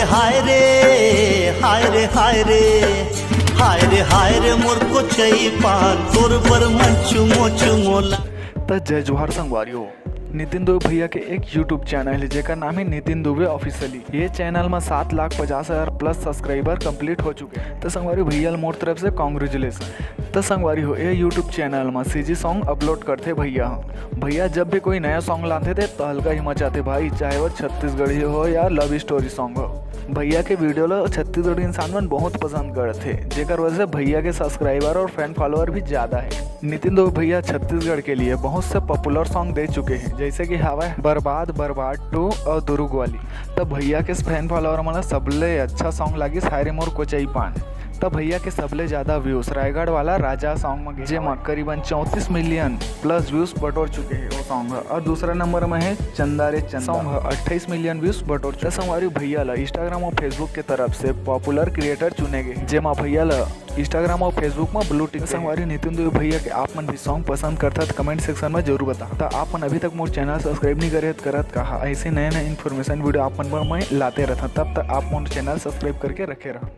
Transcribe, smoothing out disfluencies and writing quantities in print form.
हाय रे हाय रे हाय रे हाय रे हाय रे मोर को चई पान तोर पर मन चुमो चुमोला। तो जय जोहार संगवारियों। नितिन दुबे भैया के एक यूट्यूब चैनल है जेका नाम है नितिन दुबे ऑफिशियली। ये चैनल में 7,50,000 प्लस सब्सक्राइबर कंप्लीट हो चुके हैं। तो संगवारी भैया मोर तरफ से कांग्रेचुलेसन। तो संगवारी हो ये यूट्यूब चैनल में सीजी सॉन्ग अपलोड करते भैया जब भी कोई नया सॉन्ग लाते थे तो हल्का ही मचाते भाई, चाहे वो छत्तीसगढ़ी हो या लव स्टोरी सॉन्ग हो। भैया के वीडियो लो छत्तीसगढ़ी इंसान मन बहुत पसंद करते थे, जेकर वजह से भैया के सब्सक्राइबर और फैन फॉलोअर भी ज़्यादा है। नितिन दुबे भैया छत्तीसगढ़ के लिए बहुत से पॉपुलर सॉन्ग दे चुके हैं, जैसे कि हवा बर्बाद बर्बाद 2 और दुर्ग वाली। तब भैया के फैन फॉलोअर मन सबले अच्छा सॉन्ग लगी सायरे मोर कोचई पान। तब भैया के सबले ज़्यादा व्यूज़ रायगढ़ वाला राजा सॉन्ग में जेमा करीबन 34 मिलियन प्लस व्यूज़ बटोर चुके हैं वो सॉन्ग। और दूसरा नंबर में है चंदा रे चंदा सॉन्ग 28 मिलियन व्यूज़ बटोर चुके। हमारी भैया ला इंस्टाग्राम और फेसबुक के तरफ से पॉपुलर क्रिएटर चुने गए, जेमा भैया ला इंस्टाग्राम और फेसबुक में ब्लू टिक। हमारी नितिन दुबे भैया के आप मन भी सॉन्ग पसंद करता तो कमेंट सेक्शन में जरूर बता। तो आप मन अभी तक मोर चैनल सब्सक्राइब नहीं करे करत कहा, ऐसे नए नए इन्फॉर्मेशन वीडियो आप मन में लाते रहता। तब तक आप मोर चैनल सब्सक्राइब करके रखे रहो।